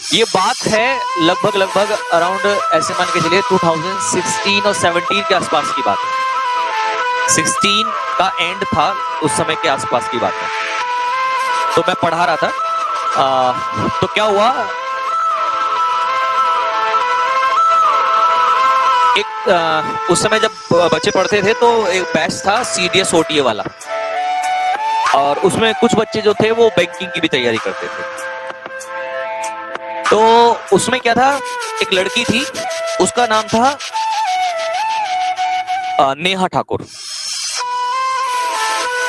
ये बात है लगभग अराउंड ऐसे मान के चलिए 2016 और 17 के आसपास की बात है। 16 का एंड था, उस समय के आसपास की बात है। तो मैं पढ़ा रहा था, तो क्या हुआ, एक उस समय जब बच्चे पढ़ते थे तो एक बैच था CDS OTA वाला, और उसमें कुछ बच्चे जो थे वो बैंकिंग की भी तैयारी करते थे। तो उसमें क्या था, एक लड़की थी, उसका नाम था नेहा ठाकुर,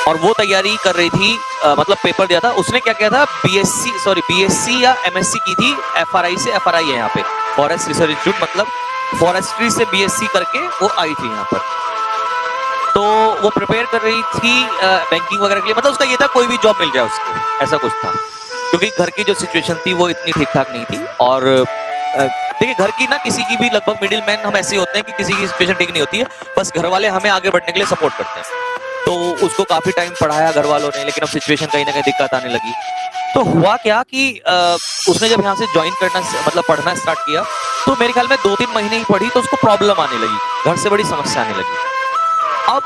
और वो तैयारी कर रही थी, मतलब पेपर दिया था। उसने क्या किया था, BSc या MSc की थी FRI से। FRI है यहाँ पे, फॉरेस्ट रिसर्च इंस्टीट्यूट, मतलब फॉरेस्ट्री से BSc करके वो आई थी यहाँ पर। तो वो प्रिपेयर कर रही थी बैंकिंग वगैरह के लिए, मतलब उसका ये था कोई भी जॉब मिल जाए उसको, ऐसा कुछ था। क्योंकि घर की जो सिचुएशन थी वो इतनी ठीक ठाक नहीं थी, और देखिए घर की ना, किसी की भी लगभग मिडिल मैन हम ऐसे ही होते हैं कि किसी की सिचुएशन ठीक नहीं होती है, बस घर वाले हमें आगे बढ़ने के लिए सपोर्ट करते हैं। तो उसको काफी टाइम पढ़ाया घर वालों ने, लेकिन अब सिचुएशन कहीं ना कहीं दिक्कत आने लगी। तो हुआ क्या कि उसने जब यहाँ से ज्वाइन करना, मतलब पढ़ना स्टार्ट किया, तो मेरे ख्याल में 2-3 महीने ही पढ़ी तो उसको प्रॉब्लम आने लगी, घर से बड़ी समस्या आने लगी। अब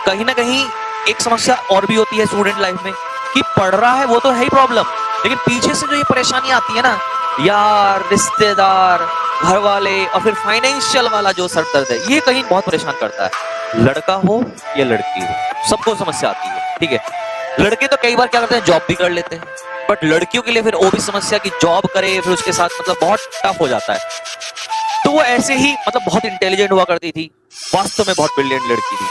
कहीं ना कहीं एक समस्या और भी होती है स्टूडेंट लाइफ में, कि पढ़ रहा है वो तो है ही प्रॉब्लम, लेकिन पीछे से जो ये परेशानी आती है ना, यार, रिश्तेदार, घर वाले, और फिर फाइनेंशियल वाला जो सर दर्द है, ये कहीं बहुत परेशान करता है। लड़का हो या लड़की हो, सबको समस्या आती है, ठीक है। लड़के तो कई बार क्या करते हैं, जॉब भी कर लेते हैं, बट लड़कियों के लिए फिर वो भी समस्या कि जॉब करे, फिर उसके साथ मतलब बहुत टफ हो जाता है। तो वो ऐसे ही मतलब बहुत इंटेलिजेंट हुआ करती थी, वास्तव में बहुत ब्रिलियंट लड़की थी।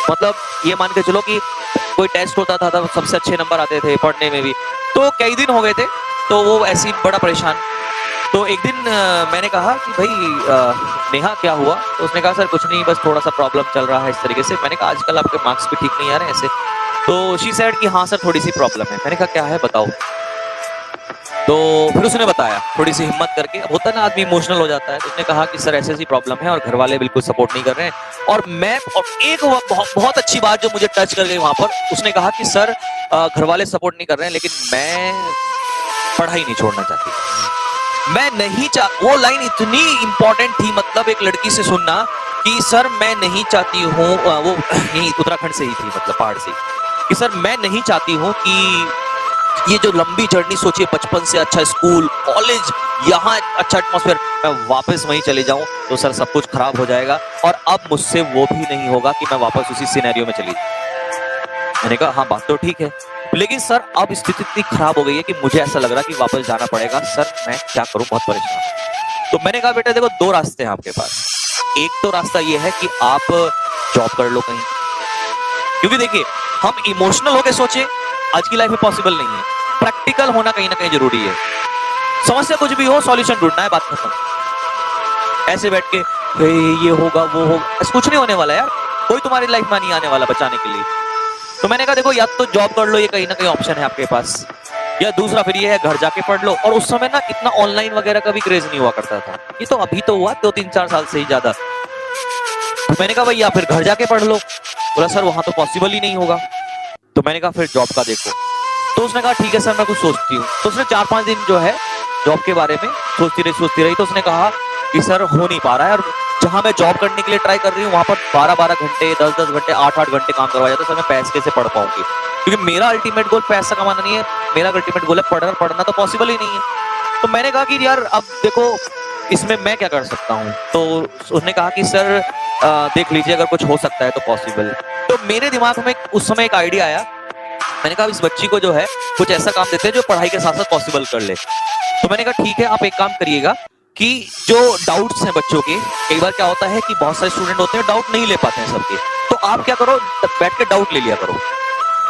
मतलब ये मान के चलो कि कोई टेस्ट होता था तो सबसे अच्छे नंबर आते थे, पढ़ने में भी। तो कई दिन हो गए थे, तो वो ऐसी बड़ा परेशान। तो एक दिन मैंने कहा कि भाई नेहा क्या हुआ, तो उसने कहा सर कुछ नहीं, बस थोड़ा सा प्रॉब्लम चल रहा है इस तरीके से। मैंने कहा आजकल आपके मार्क्स भी ठीक नहीं आ रहे ऐसे। तो शी सेड कि हाँ सर थोड़ी सी प्रॉब्लम है। मैंने कहा क्या है बताओ। तो फिर उसने बताया थोड़ी सी हिम्मत करके, अब होता है ना आदमी इमोशनल हो जाता है। तो उसने कहा कि सर ऐसी प्रॉब्लम है और घर वाले बिल्कुल सपोर्ट नहीं कर रहे हैं। और एक बहुत अच्छी बात जो मुझे टच कर गई वहां पर, उसने कहा कि सर घर वाले सपोर्ट नहीं कर रहे हैं, लेकिन मैं पढ़ाई नहीं छोड़ना चाहती। मैं नहीं वो लाइन इतनी इंपॉर्टेंट थी, मतलब एक लड़की से सुनना कि सर मैं नहीं चाहती हूँ, वो यही उत्तराखंड से ही थी, मतलब पहाड़ से, कि सर मैं नहीं चाहती हूँ कि ये जो लंबी जर्नी सोचिए, बचपन से अच्छा स्कूल, कॉलेज, यहाँ अच्छा एटमॉस्फेयर, मैं वापस वहीं चले जाऊं तो सर सब कुछ खराब हो जाएगा, और अब मुझसे वो भी नहीं होगा कि मैं वापस उसी सिनेरियो में चली जाऊं। मैंने कहा हाँ बात तो ठीक है, लेकिन सर अब स्थिति इतनी खराब हो गई है कि मुझे ऐसा लग रहा है कि वापस जाना पड़ेगा, सर मैं क्या करूं, बहुत परेशान हूं। तो मैंने कहा बेटा देखो, दो रास्ते हैं आपके पास। एक तो रास्ता ये है कि आप जॉब कर लो कहीं, क्योंकि देखिए हम इमोशनल होकर सोचे आज की लाइफ में पॉसिबल नहीं है, प्रैक्टिकल होना कहीं ना कहीं जरूरी है। समस्या कुछ भी हो, सॉल्यूशन ढूंढना है, बात खत्म। ऐसे बैठ के ये होगा वो होगा, ऐसा कुछ नहीं होने वाला यार, कोई तुम्हारी लाइफ में नहीं आने वाला बचाने के लिए। तो मैंने कहा देखो, या तो जॉब कर लो, ये कहीं ना कहीं ऑप्शन है आपके पास, या दूसरा फिर ये है घर जाके पढ़ लो। और उस समय ना इतना ऑनलाइन वगैरह का भी क्रेज नहीं हुआ करता था, ये तो अभी तो हुआ 2-3-4 साल से ही ज्यादा। तो मैंने कहा भाई या फिर घर जाके पढ़ लो। बोला सर वहां तो पॉसिबल ही नहीं होगा। तो मैंने कहा फिर जॉब का देखो। तो उसने कहा ठीक है सर मैं कुछ सोचती हूँ। तो उसने 4-5 दिन जो है जॉब के बारे में सोचती रही। तो उसने कहा कि सर हो नहीं पा रहा है, और जहां मैं जॉब करने के लिए ट्राई कर रही हूँ वहां पर 12-12 घंटे, 10-10 घंटे, 8-8 घंटे काम करवाया जाता है। सर मैं पैसे कैसे पढ़ पाऊंगी, क्योंकि मेरा अल्टीमेट गोल पैसा कमाना नहीं है, मेरा अल्टीमेट गोल है पढ़ना तो पॉसिबल ही नहीं है। तो मैंने कहा कि यार अब देखो इसमें मैं क्या कर सकता हूँ। तो उसने कहा कि सर देख लीजिए अगर कुछ हो सकता है तो पॉसिबल। तो मेरे दिमाग में उस समय एक आइडिया आया। मैंने कहा इस बच्ची को जो है कुछ ऐसा काम देते हैं जो पढ़ाई के साथ साथ पॉसिबल कर ले। तो मैंने कहा ठीक है, आप एक काम करिएगा कि जो डाउट्स हैं बच्चों के, कई बार क्या होता है कि बहुत सारे स्टूडेंट होते हैं डाउट नहीं ले पाते हैं सबके, तो आप क्या करो बैठ के डाउट ले लिया करो,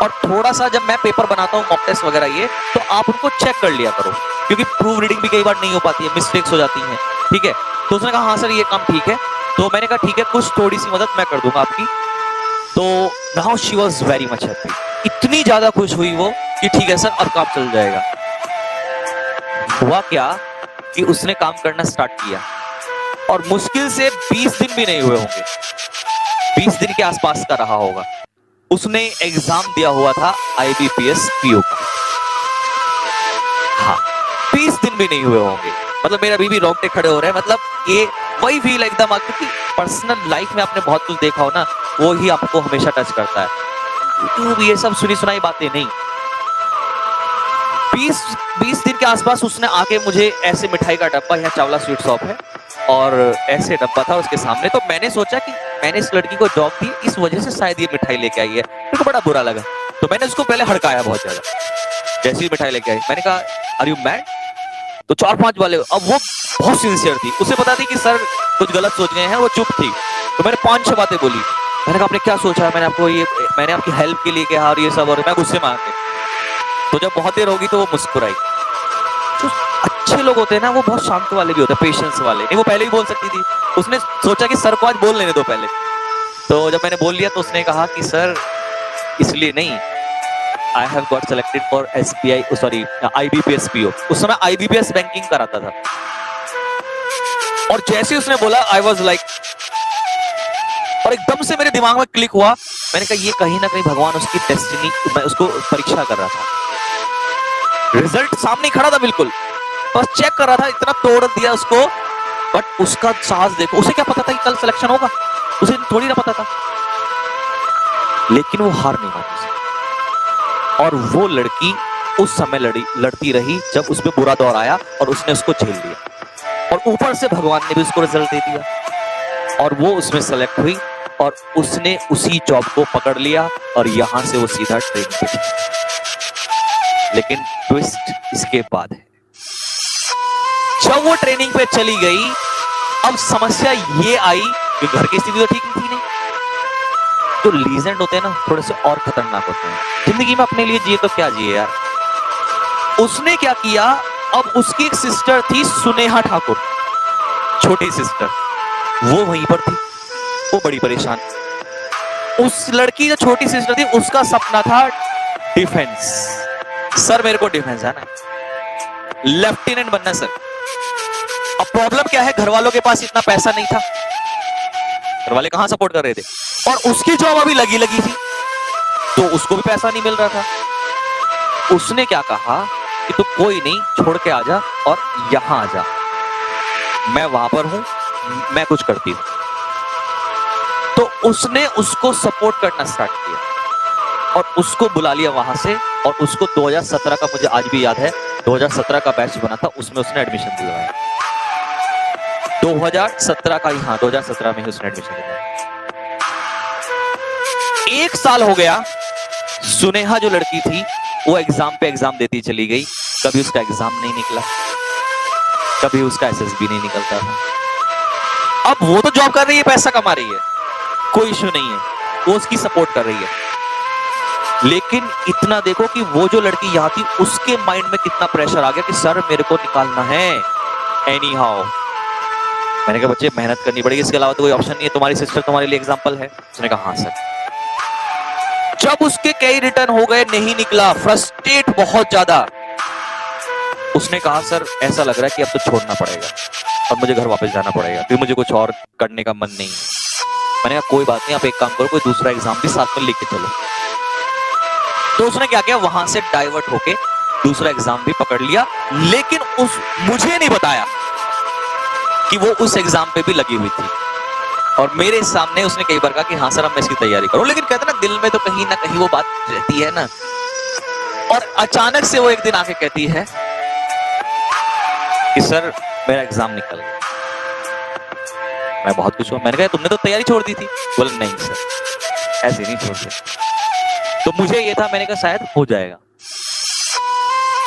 और थोड़ा सा जब मैं पेपर बनाता हूँ मॉक टेस्ट वगैरह ये, तो आप उनको चेक कर लिया करो, क्योंकि प्रूव रीडिंग भी कई बार नहीं हो पाती है, मिस्टेक्स हो जाती हैं, ठीक है। तो उसने कहा हाँ सर ये काम ठीक है। तो मैंने कहा ठीक है, कुछ थोड़ी सी मदद मैं कर दूंगा आपकी। तो now she was very much happy, इतनी ज्यादा खुश हुई वो कि ठीक है सर अब काम चल जाएगा। हुआ क्या कि उसने काम करना स्टार्ट किया, और मुश्किल से 20 दिन भी नहीं हुए होंगे, 20 दिन के आसपास का रहा होगा, उसने एग्जाम दिया हुआ था IBPS PO का। हाँ 20 दिन भी नहीं हुए होंगे, मतलब मेरा अभी भी रोंगटे खड़े हो रहे हैं। मतलब ये वही फील एकदम, क्योंकि पर्सनल लाइफ में आपने बहुत कुछ देखा हो ना, वो ही आपको हमेशा टच करता है। यूट्यूब ये सब सुनी सुनाई बातें नहीं। 20 दिन के आसपास उसने आके मुझे ऐसे मिठाई का डब्बा, यहाँ चावला स्वीट शॉप है और ऐसे डब्बा था उसके सामने, तो मैंने सोचा कि मैंने इस लड़की को जॉब दी, इस वजह से शायद ये मिठाई लेके आई है। मेरे को बड़ा बुरा लगा, तो मैंने उसको पहले हड़काया बहुत ज्यादा। जैसी ही मिठाई लेके आई, मैंने कहा आर यू मैड? तो 4-5 वाले, अब वो बहुत सिंसियर थी, उसे पता थी कि सर कुछ गलत सोच गए हैं, वो चुप थी। तो मैंने 5-6 बातें बोली। मैंने कहा आपने क्या सोचा है, मैंने आपकी हेल्प के लिए कहा और ये सब, और मैं गुस्से में आके, तो जब बहुत देर होगी तो वो मुस्कुराई। जो अच्छे लोग होते हैं ना, वो बहुत शांत वाले भी होते हैं, पेशेंस वाले। नहीं, वो पहले ही बोल सकती थी, उसने सोचा कि सर को आज बोल लेने दो पहले। तो जब मैंने बोल लिया तो उसने कहा कि सर इसलिए नहीं, I have got selected for SBI, sorry IBPS PO। उस समय IBPS बैंकिंग कराता था। और जैसे उसने बोला आई वॉज लाइक, और एकदम से मेरे दिमाग में क्लिक हुआ। मैंने कहा ये कहीं ना कहीं भगवान उसकी डेस्टिनी, मैं उसको परीक्षा कर रहा था। रिजल्ट सामने खड़ा था बिल्कुल, बस चेक कर रहा था, इतना तोड़ दिया उसको। बट उसका साहस देखो, उसे क्या पता था कि कल सिलेक्शन होगा, उसे थोड़ी ना पता था। लेकिन वो हार नहीं मानी, और वो लड़की उस समय लड़ती रही जब उसमें बुरा दौर आया, और उसने उसको झेल लिया। और ऊपर से भगवान ने भी उसको रिजल्ट दे दिया, और वो उसमें सेलेक्ट हुई, और उसने उसी जॉब को पकड़ लिया, और यहां से वो सीधा ट्रेनिंग पे चली। लेकिन ट्विस्ट इसके बाद है, जब वो ट्रेनिंग पे चली गई, अब समस्या ये आई कि घर की स्थिति तो ठीक थी नहीं। तो लीजेंड होते हैं ना, थोड़े से और खतरनाक होते हैं। जिंदगी में अपने लिए जिए तो क्या जिए यार। उसने क्या किया, अब उसकी एक सिस्टर थी सुनेहा ठाकुर, छोटी सिस्टर, वो वहीं पर थी, वो बड़ी परेशान। उस लड़की जो छोटी सिस्टर थी, उसका सपना था डिफेंस। सर मेरे को डिफेंस है ना, लेफ्टिनेंट बनना सर। अब प्रॉब्लम क्या है, घर वालों के पास इतना पैसा नहीं था, घर वाले कहां सपोर्ट कर रहे थे, और उसकी जॉब अभी लगी थी, तो उसको भी पैसा नहीं मिल रहा था। उसने क्या कहा कि तू कोई नहीं, छोड़ के आजा और यहां आजा, मैं वहां पर हूं, मैं कुछ करती हूं। तो उसने उसको सपोर्ट करना स्टार्ट किया, और उसको बुला लिया वहां से, और उसको 2017 का, मुझे आज भी याद है, 2017 का बैच बना था, उसमें उसने एडमिशन दिलवाया। 2017 का ही, हाँ 2017 में ही उसने एडमिशन दिलवाया। 1 साल हो गया, सुनेहा जो लड़की थी वो एग्जाम पे एग्जाम देती चली गई, कभी उसका एग्जाम नहीं निकला, कभी उसका SSB नहीं निकलता था। अब वो तो जॉब कर रही है, पैसा कमा रही है, कोई इश्यू नहीं है, वो उसकी सपोर्ट कर रही है। लेकिन इतना देखो कि वो जो लड़की यहां थी, उसके माइंड में कितना प्रेशर आ गया कि सर मेरे को निकालना है एनी हाउ। मैंने कहा बच्चे मेहनत करनी पड़ेगी, इसके अलावा तो कोई ऑप्शन नहीं है, तुम्हारी सिस्टर तुम्हारे लिए एग्जाम्पल है। उसने कहा हाँ सर। जब उसके कई रिटर्न हो गए, नहीं निकला, फ्रस्ट्रेट बहुत ज्यादा, उसने कहा सर ऐसा लग रहा है कि अब तो छोड़ना पड़ेगा और मुझे घर वापस जाना पड़ेगा, फिर मुझे कुछ और करने का मन नहीं है। मैंने कहा कोई बात नहीं, आप एक काम करो, कोई दूसरा एग्जाम भी साथ में लेके चलो। तो उसने क्या किया, वहां से डाइवर्ट होके दूसरा एग्जाम भी पकड़ लिया, लेकिन मुझे नहीं बताया कि वो उस एग्जाम पे भी लगी हुई थी। और मेरे सामने उसने कई बार कहा कि हाँ सर अब मैं इसकी तैयारी करूं, लेकिन कहते ना दिल में तो कहीं ना कहीं वो बात रहती है ना। और अचानक से वो एक दिन आके कहती है कि सर मेरा एग्जाम निकल गया। मैं बहुत कुछ हुआ, मैंने कहा तुमने तो तैयारी छोड़ दी थी। बोले नहीं सर ऐसे नहीं छोड़ दिया। तो मुझे ये था, मैंने कहा शायद हो जाएगा।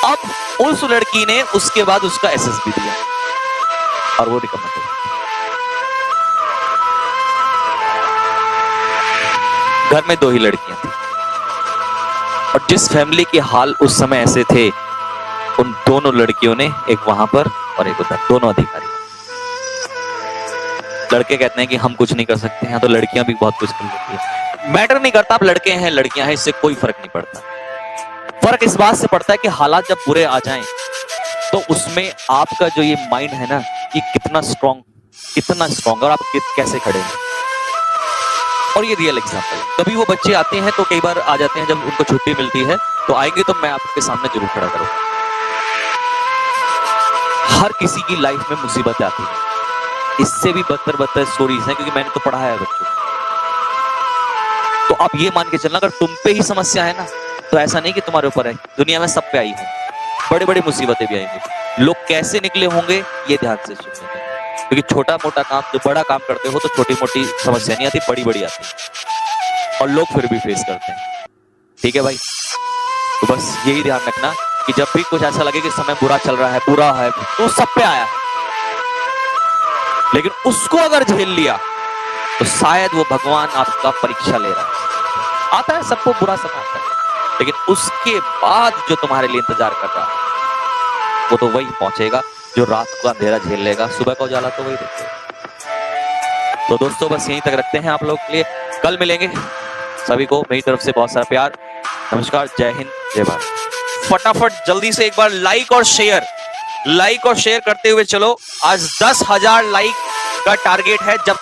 अब उस लड़की ने उसके बाद उसका SSB दिया और वो रिकमेंड हुआ। घर में 2 ही लड़कियां थी, और जिस फैमिली के हाल उस समय ऐसे थे, उन दोनों लड़कियों ने, एक वहां पर और एक उधर, दोनों अधिकारी। लड़के कहते हैं कि हम कुछ नहीं कर सकते हैं, तो लड़कियां भी बहुत कुछ कर लेती है। मैटर नहीं करता आप लड़के हैं लड़कियां हैं, इससे कोई फर्क नहीं पड़ता। फर्क इस बात से पड़ता है कि हालात जब बुरे आ जाएं, तो उसमें आपका जो ये माइंड है ना, ये कितना स्ट्रॉन्ग और आप कैसे खड़े हैं। और ये रियल एग्जांपल है। कभी वो बच्चे आते हैं तो कई बार आ जाते हैं, जब उनको छुट्टी मिलती है तो आएंगे, तो मैं आपके सामने जरूर खड़ा करूंगा। हर किसी की लाइफ में मुसीबतें आती हैं, इससे भी बदतर स्टोरीज हैं, क्योंकि मैंने तो पढ़ाया है बच्चों को। तो अब ये मान के चलना, अगर तुम पे ही समस्या है ना, तो ऐसा नहीं कि तुम्हारे ऊपर है, दुनिया में सब पे आई है, बड़ी बड़ी मुसीबतें भी आएंगी। लोग कैसे निकले होंगे ये ध्यान से सुनने, क्योंकि छोटा मोटा काम, जो बड़ा काम करते हो तो छोटी मोटी समस्या नहीं आती, बड़ी बड़ी आती है, और लोग फिर भी फेस करते हैं। ठीक है भाई, तो बस यही ध्यान रखना कि जब भी कुछ ऐसा लगे कि समय बुरा चल रहा है, बुरा है, तो सब पे आया है, लेकिन उसको अगर झेल लिया तो शायद वो भगवान आपका परीक्षा ले रहा है। आता है सबको बुरा समय आता है, लेकिन उसके बाद जो तुम्हारे लिए इंतजार कर रहा है वो तो वही पहुंचेगा जो रात का अंधेरा झेल लेगा, सुबह का उजाला तो वही देखेगा। तो दोस्तों बस यहीं तक रखते हैं आप लोगों के लिए, कल मिलेंगे। सभी को मेरी तरफ से बहुत सारा प्यार, नमस्कार, जय हिंद, जय भारत। फटाफट जल्दी से एक बार लाइक और शेयर करते हुए चलो। आज 10,000 लाइक का टारगेट है। जब